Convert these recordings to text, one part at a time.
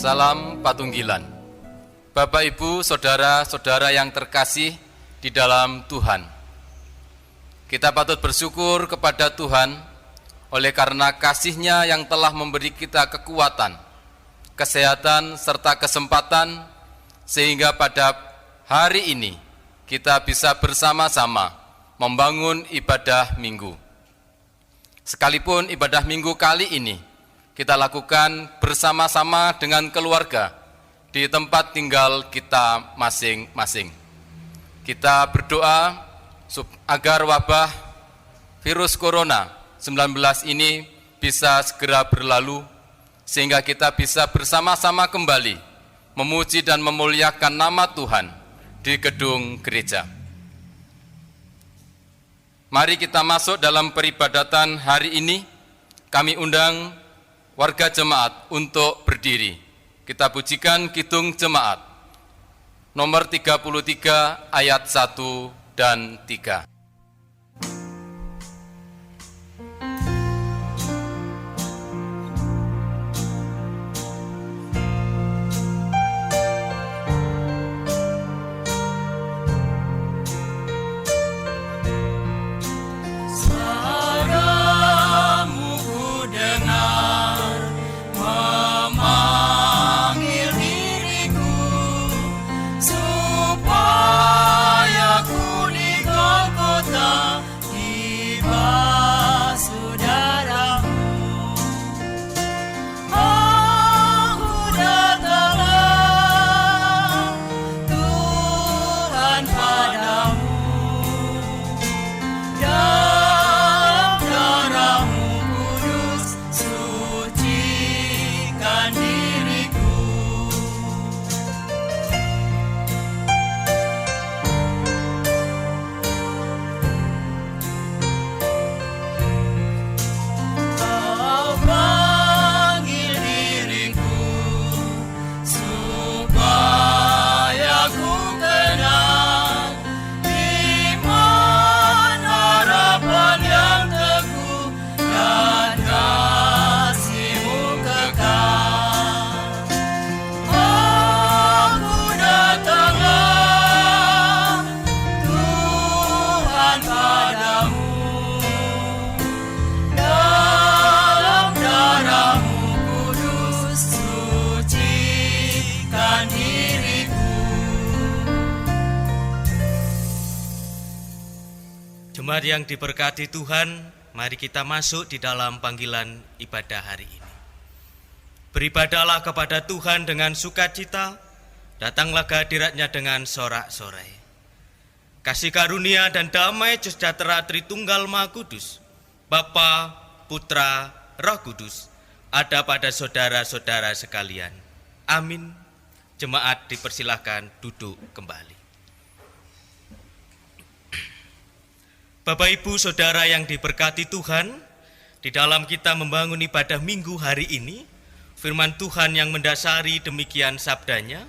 Salam Patunggilan. Bapak, Ibu, Saudara-saudara yang terkasih di dalam Tuhan, kita patut bersyukur kepada Tuhan oleh karena kasih-Nya yang telah memberi kita kekuatan, kesehatan, serta kesempatan sehingga pada hari ini kita bisa bersama-sama membangun ibadah minggu. Sekalipun ibadah minggu kali ini kita lakukan bersama-sama dengan keluarga di tempat tinggal kita masing-masing. Kita berdoa agar wabah virus corona 19 ini bisa segera berlalu, sehingga kita bisa bersama-sama kembali memuji dan memuliakan nama Tuhan di gedung gereja. Mari kita masuk dalam peribadatan hari ini. Kami undang warga jemaat untuk berdiri. Kita pujikan Kidung Jemaat nomor 33 ayat 1 dan 3. Jemaat yang diberkati Tuhan, mari kita masuk di dalam panggilan ibadah hari ini. Beribadahlah kepada Tuhan dengan sukacita, datanglah ke hadirat-Nya dengan sorak-sorai. Kasih karunia dan damai sejahtera Tritunggal Maha Kudus, Bapa, Putra, Roh Kudus, ada pada saudara-saudara sekalian. Amin. Jemaat dipersilahkan duduk kembali. Bapak, Ibu, Saudara yang diberkati Tuhan, di dalam kita membangun ibadah minggu hari ini, firman Tuhan yang mendasari demikian sabdanya,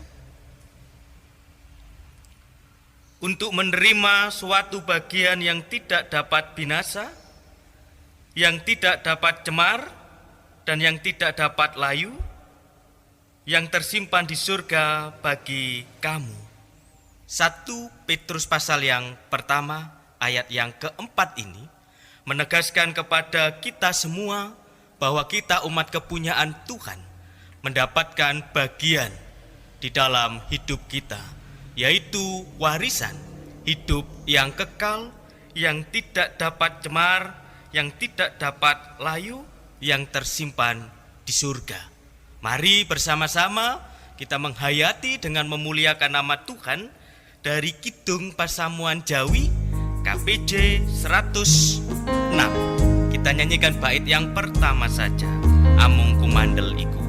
untuk menerima suatu bagian yang tidak dapat binasa, yang tidak dapat cemar, dan yang tidak dapat layu, yang tersimpan di surga bagi kamu. 1 Petrus pasal yang pertama, ayat yang keempat ini menegaskan kepada kita semua bahwa kita umat kepunyaan Tuhan mendapatkan bagian di dalam hidup kita, yaitu warisan hidup yang kekal, yang tidak dapat cemar, yang tidak dapat layu, yang tersimpan di surga. Mari bersama-sama kita menghayati dengan memuliakan nama Tuhan dari Kidung Pasamuan Jawi KPJ 106. Kita nyanyikan bait yang pertama saja, Amung Kumandel Iku.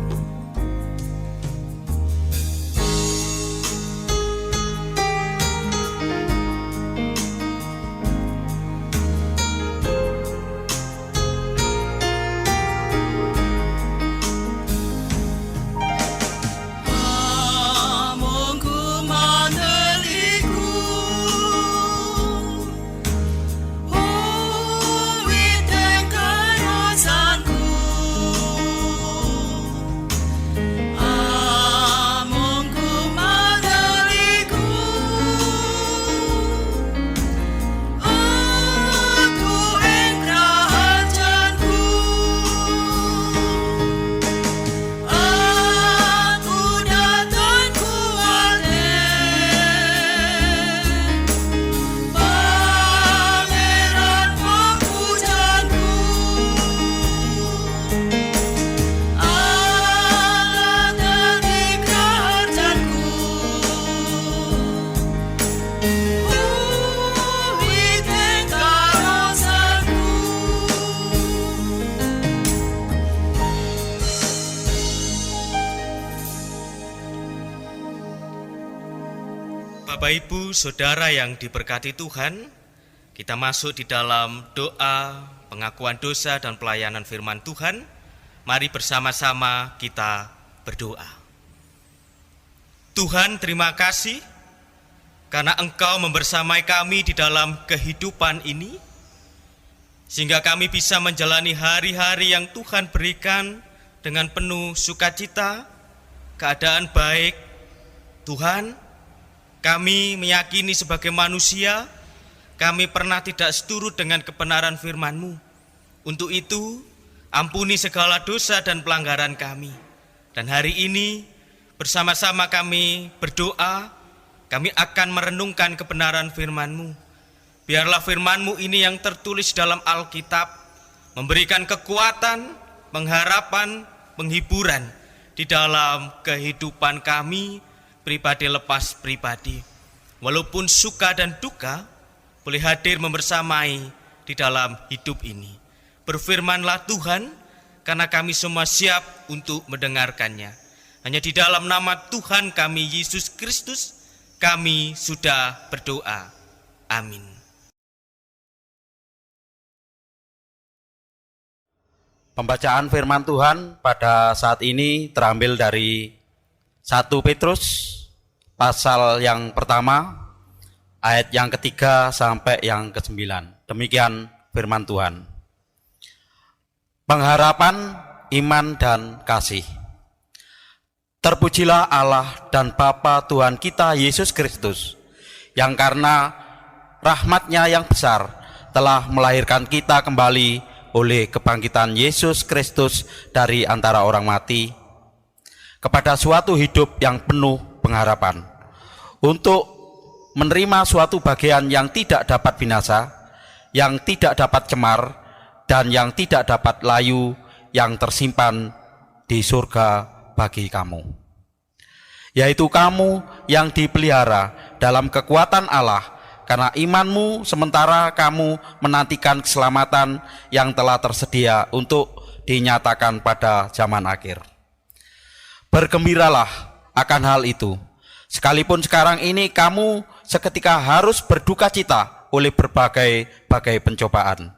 Bapak Ibu, Saudara yang diberkati Tuhan, kita masuk di dalam doa, pengakuan dosa dan pelayanan firman Tuhan. Mari bersama-sama kita berdoa. Tuhan, terima kasih karena Engkau membersamai kami di dalam kehidupan ini, sehingga kami bisa menjalani hari-hari yang Tuhan berikan dengan penuh sukacita, keadaan baik. Tuhan, kami meyakini sebagai manusia, kami pernah tidak seturut dengan kebenaran firman-Mu. Untuk itu, ampuni segala dosa dan pelanggaran kami. Dan hari ini, bersama-sama kami berdoa, kami akan merenungkan kebenaran firman-Mu. Biarlah firman-Mu ini yang tertulis dalam Alkitab, memberikan kekuatan, pengharapan, penghiburan di dalam kehidupan kami, pribadi lepas pribadi. Walaupun suka dan duka boleh hadir membersamai di dalam hidup ini. Berfirmanlah Tuhan, karena kami semua siap untuk mendengarkannya. Hanya di dalam nama Tuhan kami Yesus Kristus kami sudah berdoa. Amin. Pembacaan firman Tuhan pada saat ini terambil dari 1 Petrus pasal yang pertama, ayat yang ketiga sampai yang ke-9. Demikian firman Tuhan. Pengharapan, iman, dan kasih. Terpujilah Allah dan Bapa Tuhan kita Yesus Kristus, yang karena rahmat-Nya yang besar telah melahirkan kita kembali oleh kebangkitan Yesus Kristus dari antara orang mati, kepada suatu hidup yang penuh pengharapan, untuk menerima suatu bagian yang tidak dapat binasa, yang tidak dapat cemar, dan yang tidak dapat layu, yang tersimpan di surga bagi kamu, yaitu kamu yang dipelihara dalam kekuatan Allah karena imanmu, sementara kamu menantikan keselamatan yang telah tersedia untuk dinyatakan pada zaman akhir. Bergembiralah akan hal itu, sekalipun sekarang ini kamu seketika harus berduka cita oleh berbagai pencobaan.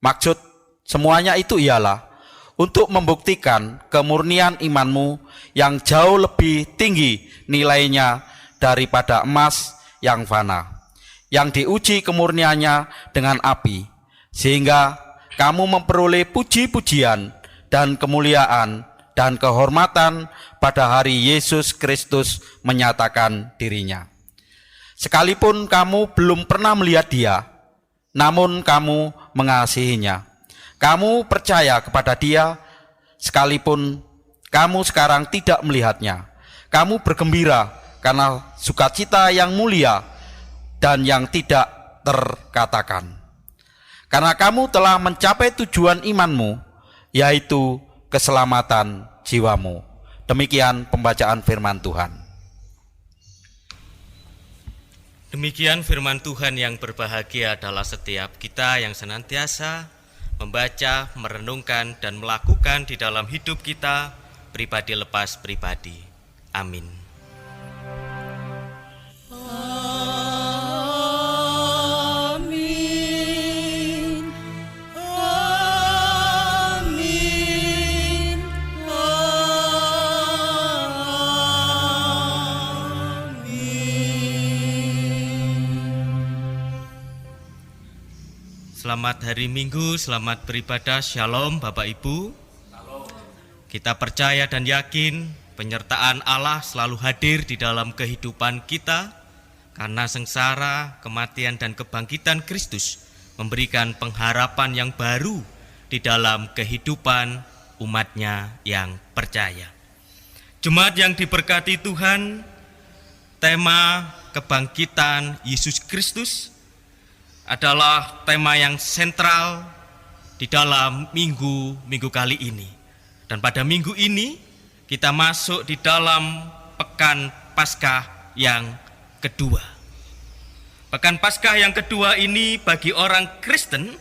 Maksud semuanya itu ialah untuk membuktikan kemurnian imanmu yang jauh lebih tinggi nilainya daripada emas yang fana, yang diuji kemurniannya dengan api, sehingga kamu memperoleh puji-pujian dan kemuliaan dan kehormatan pada hari Yesus Kristus menyatakan dirinya. Sekalipun kamu belum pernah melihat Dia, namun kamu mengasihinya. Kamu percaya kepada Dia, sekalipun kamu sekarang tidak melihatnya. Kamu bergembira karena sukacita yang mulia dan yang tidak terkatakan, karena kamu telah mencapai tujuan imanmu, yaitu keselamatan jiwamu. Demikian pembacaan firman Tuhan. Demikian firman Tuhan yang berbahagia adalah setiap kita yang senantiasa membaca, merenungkan, dan melakukan di dalam hidup kita, pribadi lepas pribadi. Amin. Selamat hari Minggu, selamat beribadah, Shalom Bapak Ibu. Kita percaya dan yakin penyertaan Allah selalu hadir di dalam kehidupan kita, karena sengsara, kematian, dan kebangkitan Kristus memberikan pengharapan yang baru di dalam kehidupan umat-Nya yang percaya. Jemaat yang diberkati Tuhan, tema kebangkitan Yesus Kristus adalah tema yang sentral di dalam minggu kali ini. Dan pada minggu ini kita masuk di dalam pekan Paskah yang kedua. Pekan Paskah yang kedua ini bagi orang Kristen,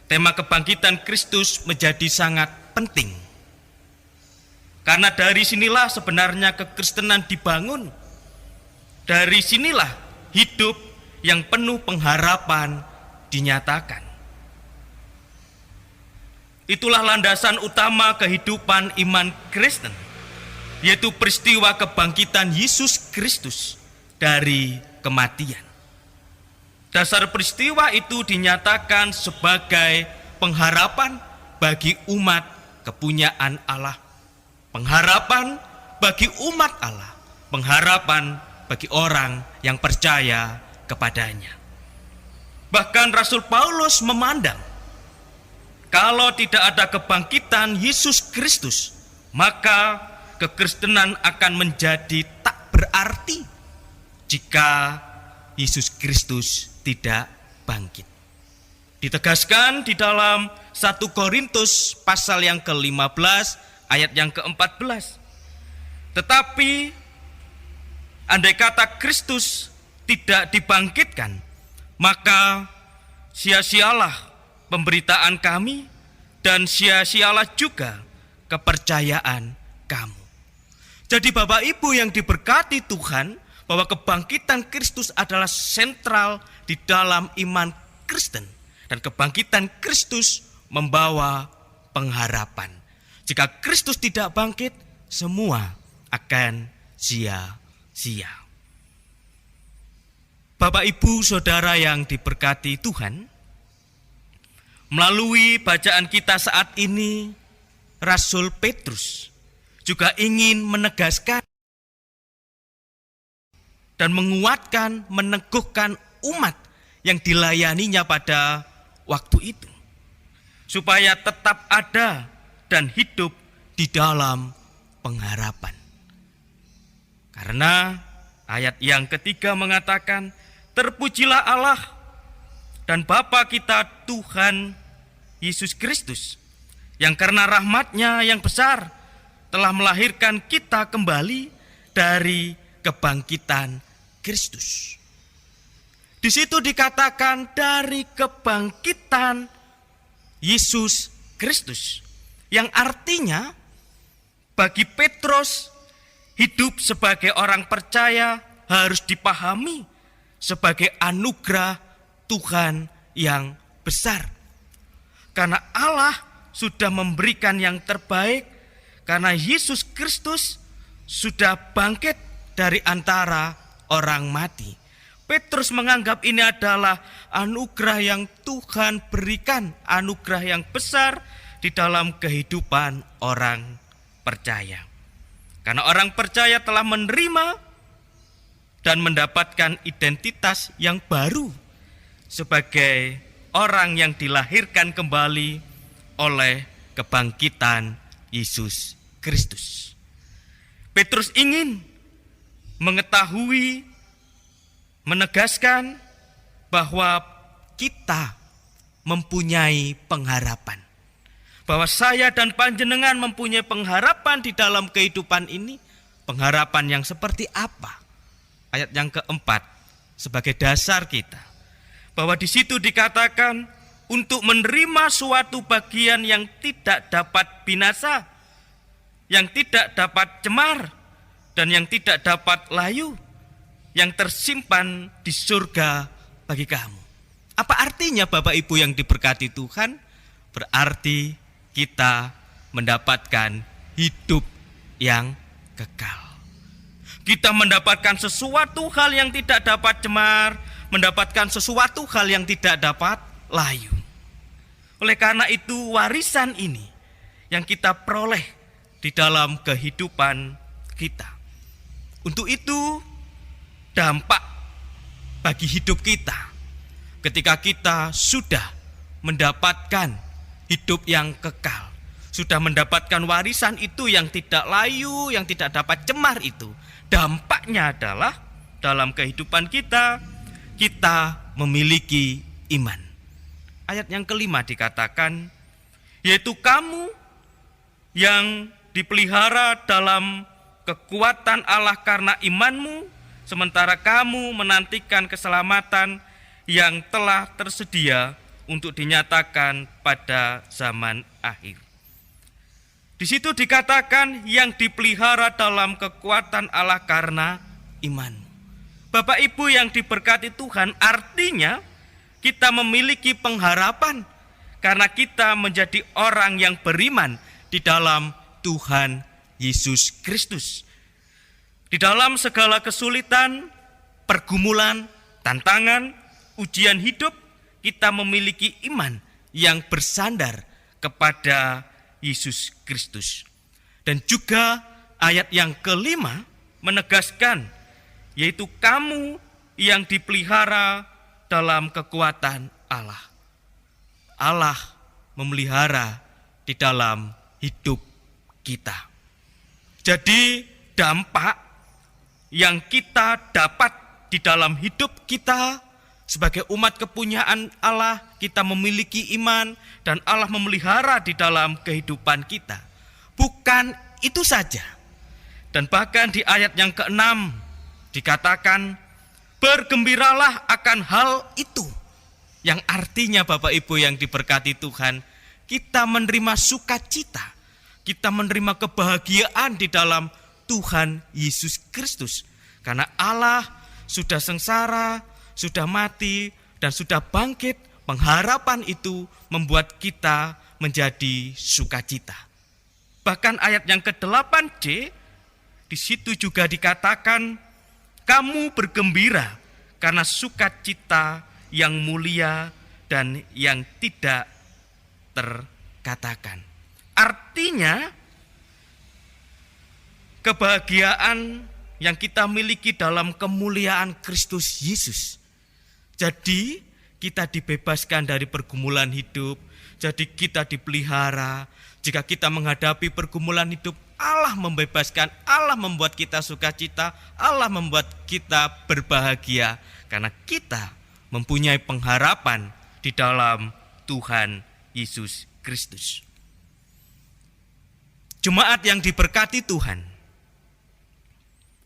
tema kebangkitan Kristus menjadi sangat penting. Karena dari sinilah sebenarnya kekristenan dibangun. Dari sinilah hidup yang penuh pengharapan dinyatakan. Itulah landasan utama kehidupan iman Kristen, yaitu peristiwa kebangkitan Yesus Kristus dari kematian. Dasar peristiwa itu dinyatakan sebagai pengharapan bagi umat kepunyaan Allah, pengharapan bagi umat Allah, pengharapan bagi orang yang percaya kepadanya. Bahkan Rasul Paulus memandang, kalau tidak ada kebangkitan Yesus Kristus, maka kekristenan akan menjadi tak berarti jika Yesus Kristus tidak bangkit. Ditegaskan di dalam 1 Korintus pasal yang ke-15 ayat yang ke-14. Tetapi andai kata Kristus tidak dibangkitkan, maka sia-sialah pemberitaan kami dan sia-sialah juga kepercayaan kamu. Jadi Bapak Ibu yang diberkati Tuhan, bahwa kebangkitan Kristus adalah sentral di dalam iman Kristen, dan kebangkitan Kristus membawa pengharapan. Jika Kristus tidak bangkit, semua akan sia-sia. Bapak Ibu Saudara yang diberkati Tuhan, melalui bacaan kita saat ini, Rasul Petrus juga ingin menegaskan dan menguatkan, meneguhkan umat yang dilayaninya pada waktu itu, supaya tetap ada dan hidup di dalam pengharapan. Karena ayat yang ketiga mengatakan, terpujilah Allah dan Bapa kita Tuhan Yesus Kristus, yang karena rahmat-Nya yang besar telah melahirkan kita kembali dari kebangkitan Kristus. Di situ dikatakan dari kebangkitan Yesus Kristus, yang artinya bagi Petrus hidup sebagai orang percaya harus dipahami sebagai anugerah Tuhan yang besar. Karena Allah sudah memberikan yang terbaik, karena Yesus Kristus sudah bangkit dari antara orang mati. Petrus menganggap ini adalah anugerah yang Tuhan berikan, anugerah yang besar di dalam kehidupan orang percaya. Karena orang percaya telah menerima dan mendapatkan identitas yang baru sebagai orang yang dilahirkan kembali oleh kebangkitan Yesus Kristus. Petrus ingin mengetahui, menegaskan bahwa kita mempunyai pengharapan. Bahwa saya dan panjenengan mempunyai pengharapan di dalam kehidupan ini. Pengharapan yang seperti apa? Ayat yang keempat sebagai dasar kita. Bahwa di situ dikatakan untuk menerima suatu bagian yang tidak dapat binasa, yang tidak dapat cemar, dan yang tidak dapat layu, yang tersimpan di surga bagi kamu. Apa artinya Bapak Ibu yang diberkati Tuhan? Berarti kita mendapatkan hidup yang kekal. Kita mendapatkan sesuatu hal yang tidak dapat cemar, mendapatkan sesuatu hal yang tidak dapat layu. Oleh karena itu warisan ini yang kita peroleh di dalam kehidupan kita. Untuk itu dampak bagi hidup kita ketika kita sudah mendapatkan hidup yang kekal, sudah mendapatkan warisan itu yang tidak layu, yang tidak dapat cemar itu. Dampaknya adalah dalam kehidupan kita, kita memiliki iman. Ayat yang kelima dikatakan, yaitu kamu yang dipelihara dalam kekuatan Allah karena imanmu, sementara kamu menantikan keselamatan yang telah tersedia untuk dinyatakan pada zaman akhir. Di situ dikatakan yang dipelihara dalam kekuatan Allah karena imanmu. Bapak Ibu yang diberkati Tuhan, artinya kita memiliki pengharapan karena kita menjadi orang yang beriman di dalam Tuhan Yesus Kristus. Di dalam segala kesulitan, pergumulan, tantangan, ujian hidup, kita memiliki iman yang bersandar kepada Yesus Kristus. Dan juga ayat yang kelima menegaskan, yaitu kamu yang dipelihara dalam kekuatan Allah. Allah memelihara di dalam hidup kita. Jadi dampak yang kita dapat di dalam hidup kita sebagai umat kepunyaan Allah, kita memiliki iman dan Allah memelihara di dalam kehidupan kita. Bukan itu saja. Dan bahkan di ayat yang ke-6 dikatakan, bergembiralah akan hal itu. Yang artinya Bapak Ibu yang diberkati Tuhan, kita menerima sukacita, kita menerima kebahagiaan di dalam Tuhan Yesus Kristus. Karena Allah sudah sengsara, sudah mati, dan sudah bangkit. Pengharapan itu membuat kita menjadi sukacita. Bahkan ayat yang ke-8c, di situ juga dikatakan, kamu bergembira karena sukacita yang mulia dan yang tidak terkatakan. Artinya, kebahagiaan yang kita miliki dalam kemuliaan Kristus Yesus. Jadi kita dibebaskan dari pergumulan hidup, jadi kita dipelihara. Jika kita menghadapi pergumulan hidup, Allah membebaskan, Allah membuat kita sukacita, Allah membuat kita berbahagia. Karena kita mempunyai pengharapan di dalam Tuhan Yesus Kristus. Jemaat yang diberkati Tuhan,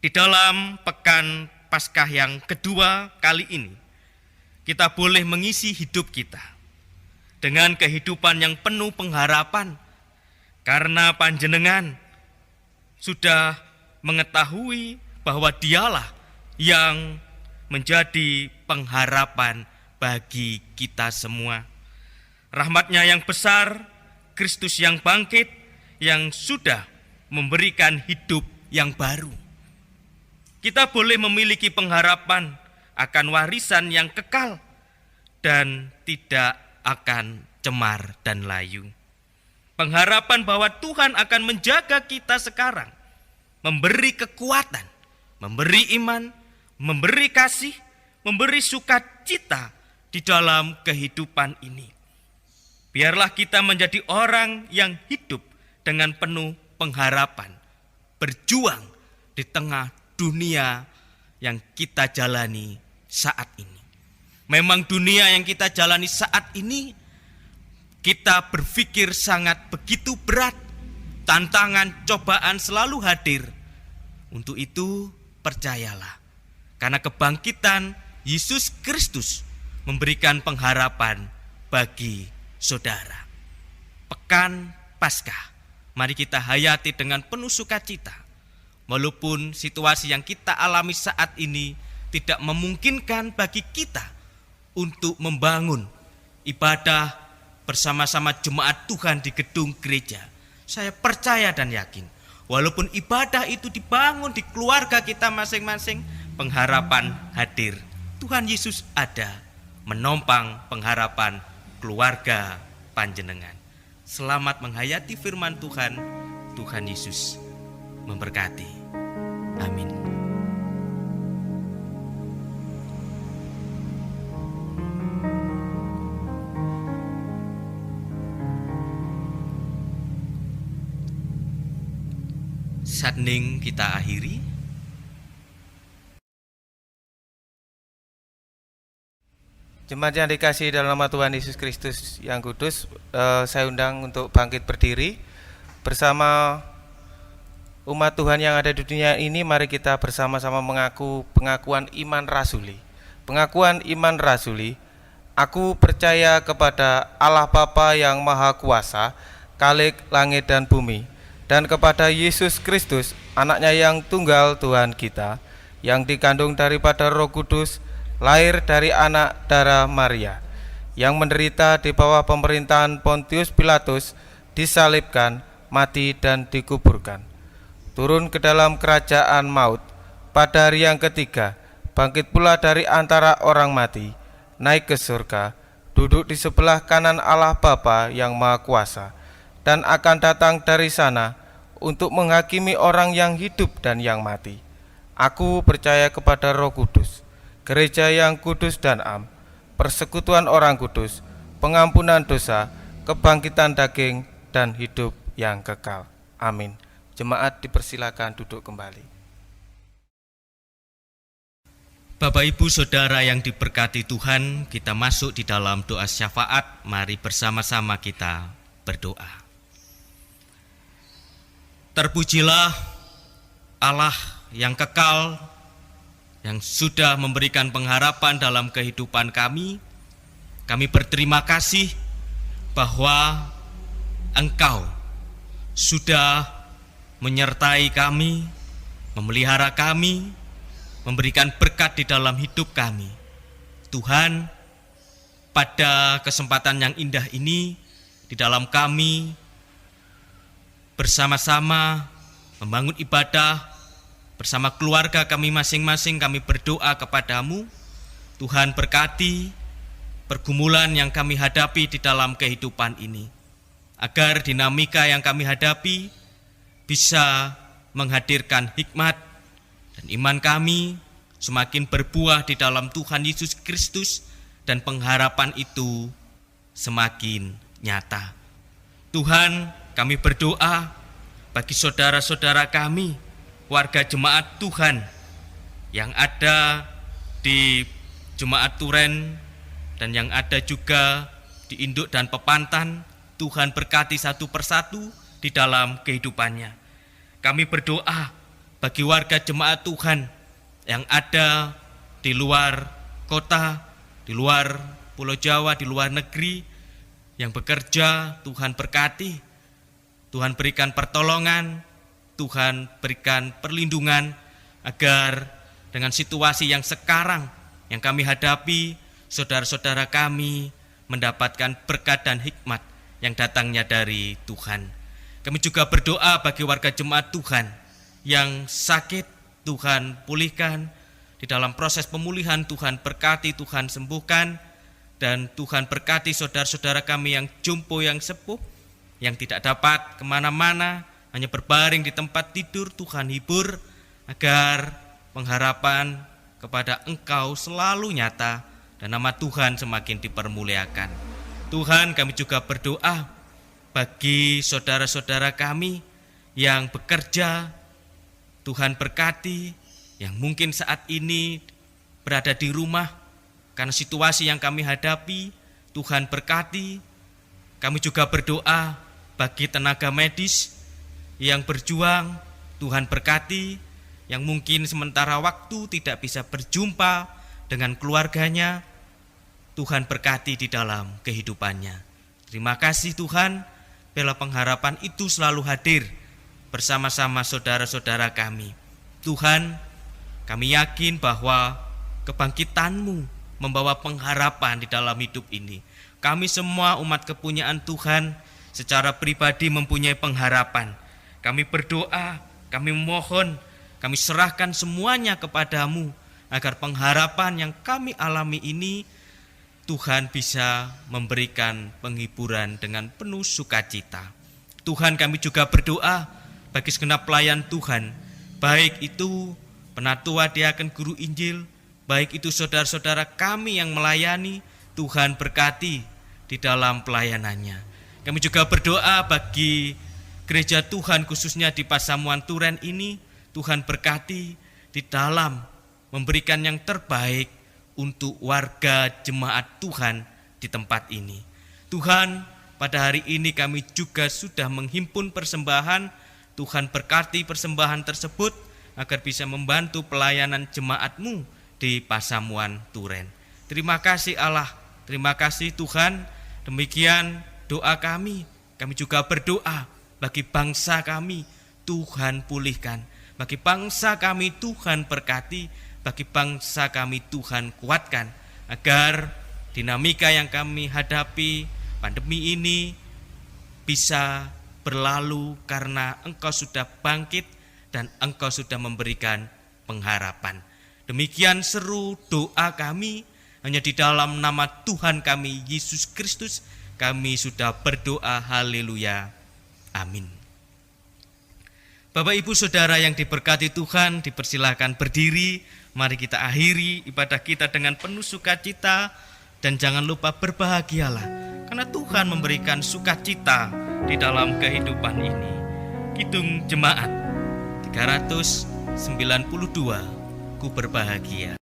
di dalam pekan Paskah yang kedua kali ini, kita boleh mengisi hidup kita dengan kehidupan yang penuh pengharapan, karena panjenengan sudah mengetahui bahwa Dialah yang menjadi pengharapan bagi kita semua. Rahmat-Nya yang besar, Kristus yang bangkit, yang sudah memberikan hidup yang baru. Kita boleh memiliki pengharapan akan warisan yang kekal dan tidak akan cemar dan layu. Pengharapan bahwa Tuhan akan menjaga kita sekarang, memberi kekuatan, memberi iman, memberi kasih, memberi sukacita di dalam kehidupan ini. Biarlah kita menjadi orang yang hidup dengan penuh pengharapan, berjuang di tengah dunia yang kita jalani saat ini. Memang dunia yang kita jalani saat ini, kita berpikir sangat begitu berat, tantangan, cobaan selalu hadir. Untuk itu percayalah, karena kebangkitan Yesus Kristus memberikan pengharapan bagi saudara. Pekan Paskah, mari kita hayati dengan penuh sukacita. Walaupun situasi yang kita alami saat ini tidak memungkinkan bagi kita untuk membangun ibadah bersama-sama jemaat Tuhan di gedung gereja. Saya percaya dan yakin, walaupun ibadah itu dibangun di keluarga kita masing-masing, pengharapan hadir. Tuhan Yesus ada, menopang pengharapan keluarga panjenengan. Selamat menghayati firman Tuhan. Tuhan Yesus memberkati. Amin. Saat hening kita akhiri. Jemaat yang dikasihi dalam nama Tuhan Yesus Kristus yang kudus, saya undang untuk bangkit berdiri bersama umat Tuhan yang ada di dunia ini. Mari kita bersama-sama mengaku pengakuan iman rasuli. Pengakuan iman rasuli. Aku percaya kepada Allah Bapa yang Maha Kuasa, Khalik langit dan bumi, dan kepada Yesus Kristus, anaknya yang tunggal Tuhan kita, yang dikandung daripada Roh Kudus, lahir dari anak darah Maria, yang menderita di bawah pemerintahan Pontius Pilatus, disalibkan, mati dan dikuburkan. Turun ke dalam kerajaan maut, pada hari yang ketiga bangkit pula dari antara orang mati, naik ke surga, duduk di sebelah kanan Allah Bapa yang Maha Kuasa, dan akan datang dari sana untuk menghakimi orang yang hidup dan yang mati. Aku percaya kepada Roh Kudus, gereja yang kudus dan am, persekutuan orang kudus, pengampunan dosa, kebangkitan daging, dan hidup yang kekal. Amin. Jemaat dipersilakan duduk kembali. Bapak Ibu Saudara yang diberkati Tuhan, kita masuk di dalam doa syafaat. Mari bersama-sama kita berdoa. Terpujilah Allah yang kekal, yang sudah memberikan pengharapan dalam kehidupan kami. Kami berterima kasih bahwa Engkau sudah menyertai kami, memelihara kami, memberikan berkat di dalam hidup kami. Tuhan, pada kesempatan yang indah ini, di dalam kami bersama-sama membangun ibadah, bersama keluarga kami masing-masing, kami berdoa kepadamu. Tuhan berkati pergumulan yang kami hadapi di dalam kehidupan ini, agar dinamika yang kami hadapi bisa menghadirkan hikmat, dan iman kami semakin berbuah di dalam Tuhan Yesus Kristus, dan pengharapan itu semakin nyata. Tuhan, kami berdoa bagi saudara-saudara kami, warga jemaat Tuhan yang ada di Jemaat Turen dan yang ada juga di Induk dan Pepantan. Tuhan berkati satu persatu di dalam kehidupannya. Kami berdoa bagi warga jemaat Tuhan yang ada di luar kota, di luar Pulau Jawa, di luar negeri, yang bekerja. Tuhan berkati, Tuhan berikan pertolongan, Tuhan berikan perlindungan, agar dengan situasi yang sekarang yang kami hadapi, saudara-saudara kami mendapatkan berkat dan hikmat yang datangnya dari Tuhan. Kami juga berdoa bagi warga jemaat Tuhan yang sakit, Tuhan pulihkan. Di dalam proses pemulihan, Tuhan berkati, Tuhan sembuhkan. Dan Tuhan berkati saudara-saudara kami yang jumpo, yang sepuh, yang tidak dapat kemana-mana, hanya berbaring di tempat tidur. Tuhan hibur, agar pengharapan kepada Engkau selalu nyata, dan nama Tuhan semakin dipermuliakan. Tuhan, kami juga berdoa bagi saudara-saudara kami yang bekerja. Tuhan berkati, yang mungkin saat ini berada di rumah karena situasi yang kami hadapi. Tuhan berkati. Kami juga berdoa bagi tenaga medis yang berjuang. Tuhan berkati, yang mungkin sementara waktu tidak bisa berjumpa dengan keluarganya. Tuhan berkati di dalam kehidupannya. Terima kasih Tuhan, bila pengharapan itu selalu hadir bersama-sama saudara-saudara kami. Tuhan, kami yakin bahwa kebangkitan-Mu membawa pengharapan di dalam hidup ini. Kami semua umat kepunyaan Tuhan secara pribadi mempunyai pengharapan. Kami berdoa, kami memohon, kami serahkan semuanya kepadamu, agar pengharapan yang kami alami ini Tuhan bisa memberikan penghiburan dengan penuh sukacita. Tuhan, kami juga berdoa bagi segenap pelayan Tuhan, baik itu penatua, diaken, guru Injil, baik itu saudara-saudara kami yang melayani. Tuhan berkati di dalam pelayanannya. Kami juga berdoa bagi gereja Tuhan, khususnya di Pasamuan Turen ini. Tuhan berkati di dalam memberikan yang terbaik untuk warga jemaat Tuhan di tempat ini. Tuhan, pada hari ini kami juga sudah menghimpun persembahan. Tuhan berkati persembahan tersebut agar bisa membantu pelayanan jemaat-Mu di Pasamuan Turen. Terima kasih Allah, terima kasih Tuhan. Demikian doa kami. Kami juga berdoa bagi bangsa kami. Tuhan pulihkan. Bagi bangsa kami Tuhan berkati, bagi bangsa kami Tuhan kuatkan, agar dinamika yang kami hadapi pandemi ini bisa berlalu karena Engkau sudah bangkit dan Engkau sudah memberikan pengharapan. Demikian seru doa kami, hanya di dalam nama Tuhan kami Yesus Kristus kami sudah berdoa. Haleluya. Amin. Bapak Ibu Saudara yang diberkati Tuhan, dipersilakan berdiri. Mari kita akhiri ibadah kita dengan penuh sukacita, dan jangan lupa berbahagialah karena Tuhan memberikan sukacita di dalam kehidupan ini. Kidung Jemaat 392, Ku berbahagia.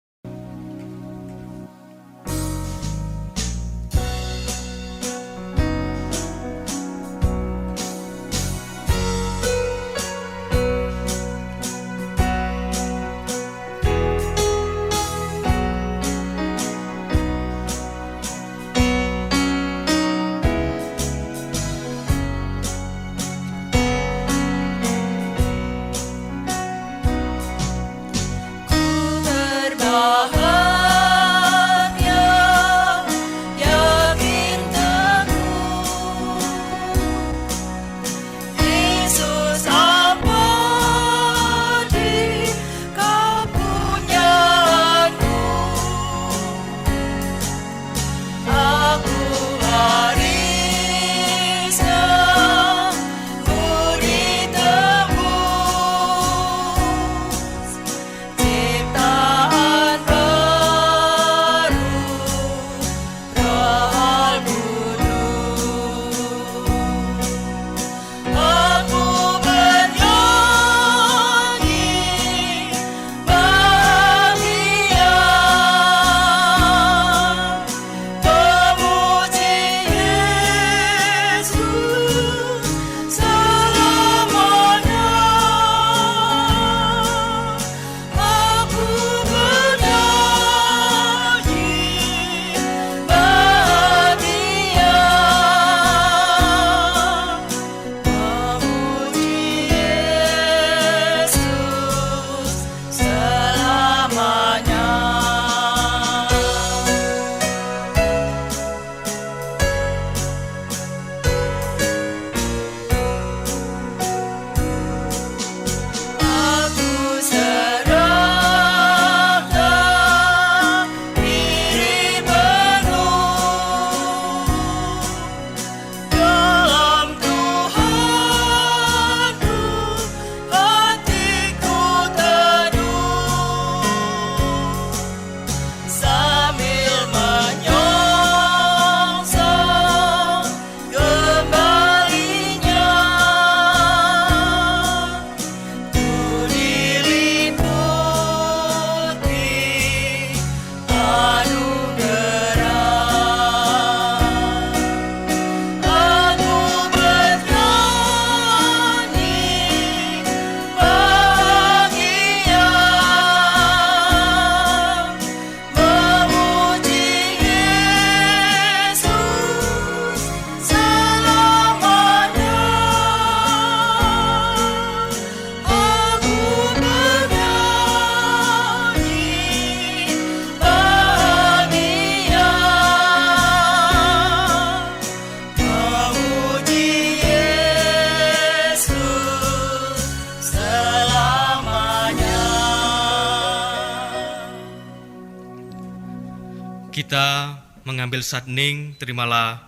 Kita mengambil satning, terimalah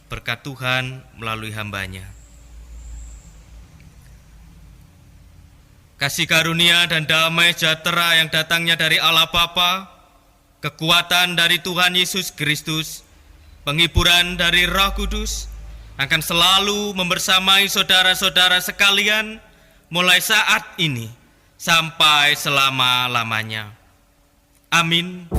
berkat Tuhan melalui hamba-Nya. Kasih karunia dan damai sejahtera yang datangnya dari Allah Bapa, kekuatan dari Tuhan Yesus Kristus, penghiburan dari Roh Kudus akan selalu membersamai saudara-saudara sekalian mulai saat ini sampai selama-lamanya. Amin.